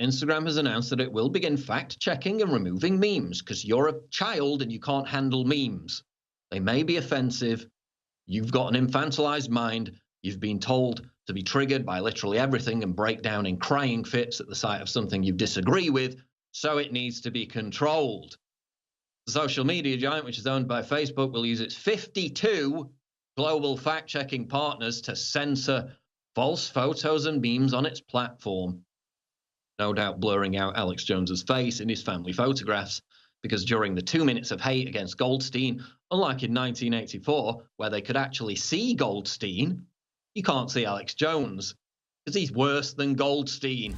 Instagram has announced that it will begin fact-checking and removing memes because you're a child and you can't handle memes. They may be offensive. You've got an infantilized mind. You've been told to be triggered by literally everything and break down in crying fits at the sight of something you disagree with, so it needs to be controlled. The social media giant, which is owned by Facebook, will use its 52 global fact-checking partners to censor false photos and memes on its platform, no doubt blurring out Alex Jones's face in his family photographs, because during the 2 minutes of hate against Goldstein, unlike in 1984, where they could actually see Goldstein, you can't see Alex Jones, because he's worse than Goldstein.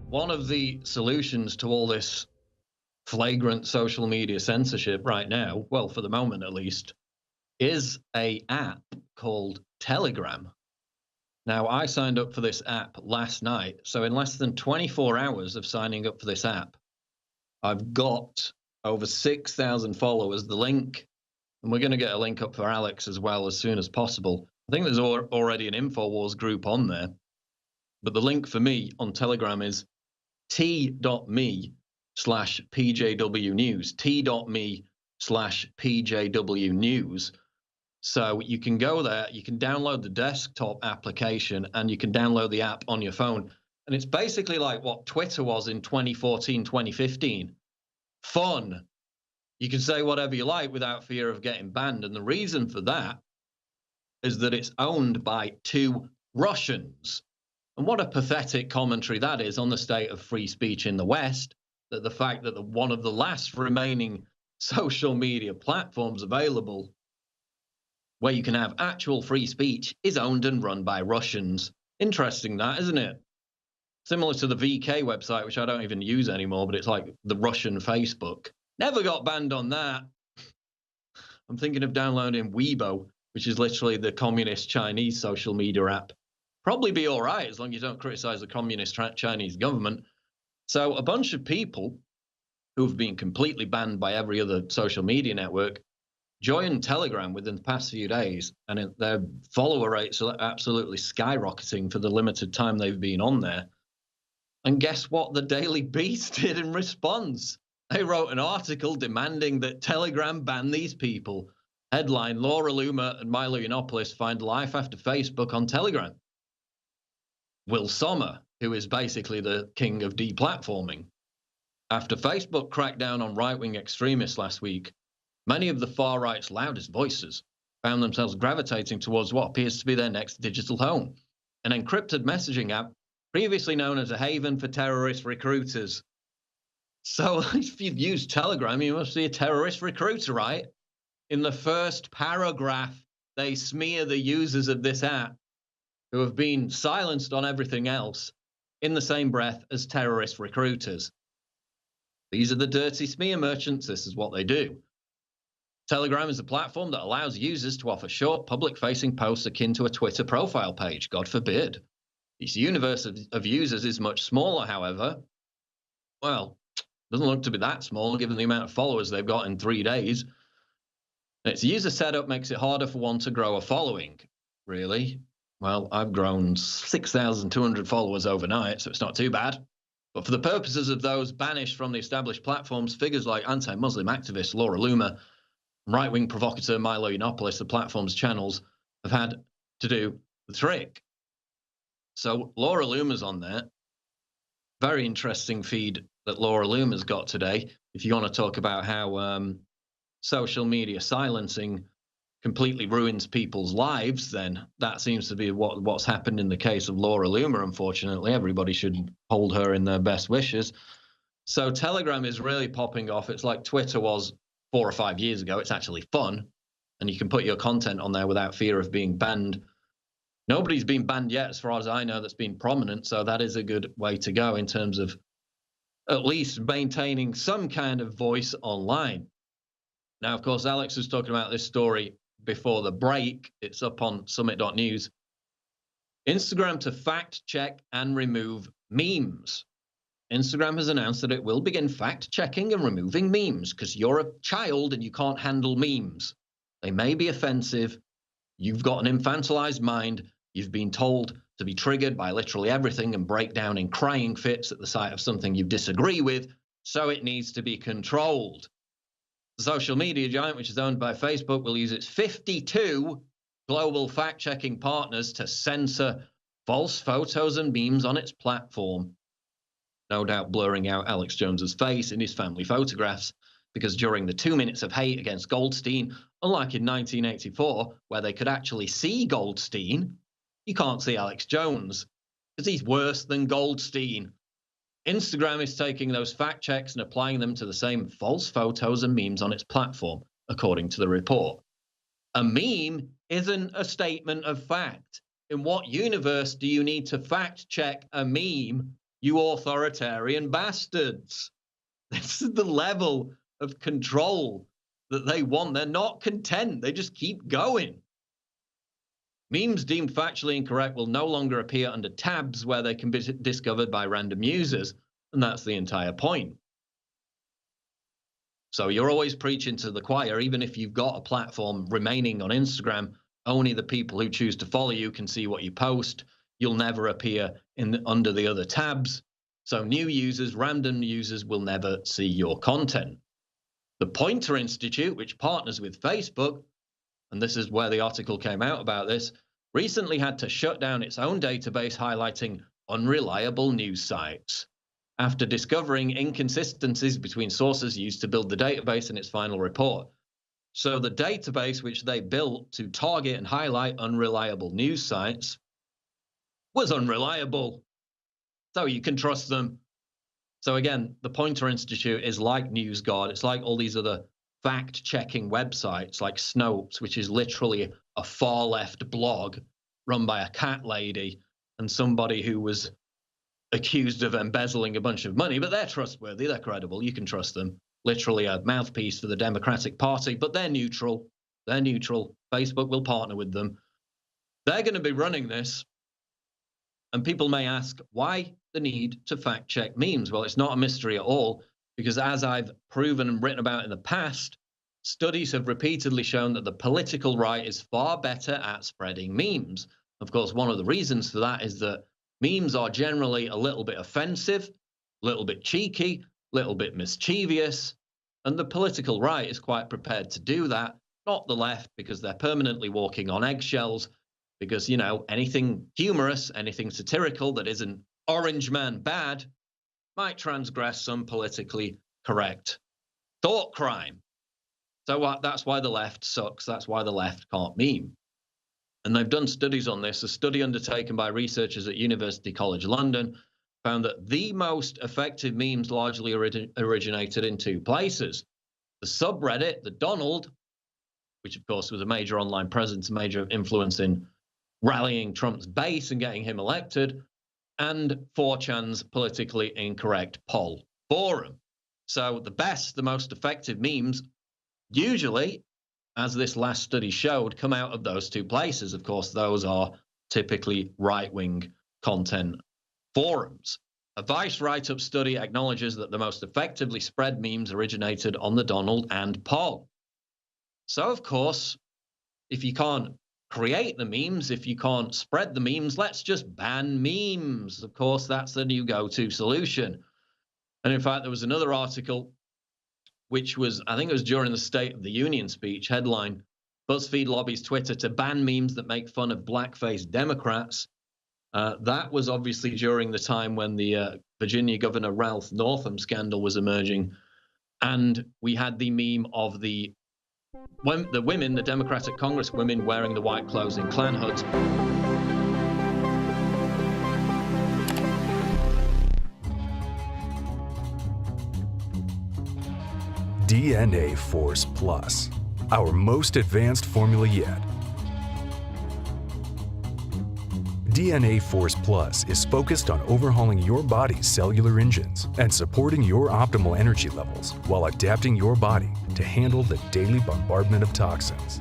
One of the solutions to all this flagrant social media censorship right now, well, for the moment at least, is an app called Telegram. Now, I signed up for this app last night, so in less than 24 hours of signing up for this app, I've got over 6,000 followers. The link, and we're going to get a link up for Alex as well as soon as possible. I think there's already an InfoWars group on there, but the link for me on Telegram is t.me/PJW News, t.me/PJW News. So you can go there, you can download the desktop application, and you can download the app on your phone. And it's basically like what Twitter was in 2014, 2015. Fun. You can say whatever you like without fear of getting banned. And the reason for that is that it's owned by two Russians. And what a pathetic commentary that is on the state of free speech in the West, that the fact that one of the last remaining social media platforms available where you can have actual free speech is owned and run by Russians. Interesting that, isn't it? Similar to the VK website, which I don't even use anymore, but it's like the Russian Facebook. Never got banned on that. I'm thinking of downloading Weibo, which is literally the communist Chinese social media app. Probably be all right as long as you don't criticize the communist Chinese government. So a bunch of people who've been completely banned by every other social media network joined Telegram within the past few days, and their follower rates are absolutely skyrocketing for the limited time they've been on there. And guess what the Daily Beast did in response? They wrote an article demanding that Telegram ban these people. Headline: Laura Loomer and Milo Yiannopoulos find life after Facebook on Telegram. Will Sommer, who is basically the king of deplatforming. After Facebook cracked down on right-wing extremists last week, many of the far right's loudest voices found themselves gravitating towards what appears to be their next digital home, an encrypted messaging app previously known as a haven for terrorist recruiters. So if you've used Telegram, you must be a terrorist recruiter, right? In the first paragraph, they smear the users of this app, who have been silenced on everything else, in the same breath as terrorist recruiters. These are the dirty smear merchants. This is what they do. Telegram is a platform that allows users to offer short, public-facing posts akin to a Twitter profile page. God forbid. This universe of users is much smaller, however. Well, doesn't look to be that small given the amount of followers they've got in 3 days. Its user setup makes it harder for one to grow a following. Really? Well, I've grown 6,200 followers overnight, so it's not too bad. But for the purposes of those banished from the established platforms, figures like anti-Muslim activist Laura Loomer, right-wing provocateur Milo Yiannopoulos, the platform's channels, have had to do the trick. So Laura Loomer's on there. Very interesting feed that Laura Loomer's got today. If you want to talk about how social media silencing completely ruins people's lives, then that seems to be what's happened in the case of Laura Loomer, unfortunately. Everybody should hold her in their best wishes. So Telegram is really popping off. It's like Twitter was 4 or 5 years ago. It's actually fun, and you can put your content on there without fear of being banned. Nobody's been banned yet, as far as I know, that's been prominent, so that is a good way to go in terms of at least maintaining some kind of voice online. Now, of course, Alex was talking about this story before the break. It's up on summit.news. Instagram to fact check and remove memes. Instagram has announced that it will begin fact-checking and removing memes because you're a child and you can't handle memes. They may be offensive. You've got an infantilized mind. You've been told to be triggered by literally everything and break down in crying fits at the sight of something you disagree with, so it needs to be controlled. The social media giant, which is owned by Facebook, will use its 52 global fact-checking partners to censor false photos and memes on its platform. No doubt blurring out Alex Jones's face in his family photographs, because during the 2 minutes of hate against Goldstein, unlike in 1984, where they could actually see Goldstein, you can't see Alex Jones, because he's worse than Goldstein. Instagram is taking those fact checks and applying them to the same false photos and memes on its platform, according to the report. A meme isn't a statement of fact. In what universe do you need to fact check a meme, you authoritarian bastards? This is the level of control that they want. They're not content. They just keep going. Memes deemed factually incorrect will no longer appear under tabs where they can be discovered by random users, and that's the entire point. So you're always preaching to the choir, even if you've got a platform remaining on Instagram, only the people who choose to follow you can see what you post. You'll never appear under the other tabs. So new users, random users, will never see your content. The Poynter Institute, which partners with Facebook, and this is where the article came out about this, recently had to shut down its own database highlighting unreliable news sites after discovering inconsistencies between sources used to build the database in its final report. So the database which they built to target and highlight unreliable news sites was unreliable. So you can trust them. So again, the Poynter Institute is like NewsGuard. It's like all these other fact-checking websites like Snopes, which is literally a far-left blog run by a cat lady and somebody who was accused of embezzling a bunch of money, but they're trustworthy, they're credible, you can trust them. Literally a mouthpiece for the Democratic Party, but they're neutral. They're neutral. Facebook will partner with them. They're going to be running this. And people may ask, why the need to fact-check memes? Well, it's not a mystery at all, because as I've proven and written about in the past, studies have repeatedly shown that the political right is far better at spreading memes. Of course, one of the reasons for that is that memes are generally a little bit offensive, a little bit cheeky, a little bit mischievous, and the political right is quite prepared to do that, not the left, because they're permanently walking on eggshells, because, you know, anything humorous, anything satirical that isn't Orange Man bad might transgress some politically correct thought crime. So that's why the left sucks. That's why the left can't meme. And they've done studies on this. A study undertaken by researchers at University College London found that the most effective memes largely originated in two places. The subreddit, the Donald, which of course was a major online presence, a major influence in rallying Trump's base and getting him elected, and 4chan's politically incorrect poll forum. So the best, the most effective memes usually, as this last study showed, come out of those two places. Of course, those are typically right-wing content forums. A Vice write-up study acknowledges that the most effectively spread memes originated on the Donald and poll. So, of course, if you can't create the memes, if you can't spread the memes, let's just ban memes. Of course, that's the new go-to solution. And in fact, there was another article, which was, I think it was during the State of the Union speech, headline, BuzzFeed lobbies Twitter to ban memes that make fun of blackface Democrats. That was obviously during the time when the Virginia Governor Ralph Northam scandal was emerging. And we had the meme of the women, the Democratic Congress women wearing the white clothes in Klan hoods. DNA Force Plus, our most advanced formula yet. DNA Force Plus is focused on overhauling your body's cellular engines and supporting your optimal energy levels while adapting your body to handle the daily bombardment of toxins.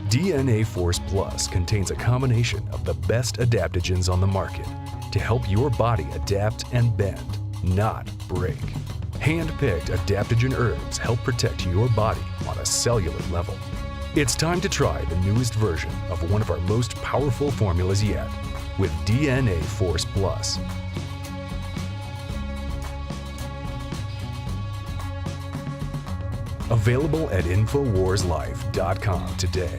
DNA Force Plus contains a combination of the best adaptogens on the market to help your body adapt and bend, not break. Hand-picked adaptogen herbs help protect your body on a cellular level. It's time to try the newest version of one of our most powerful formulas yet with DNA Force Plus. Available at InfoWarsLife.com today.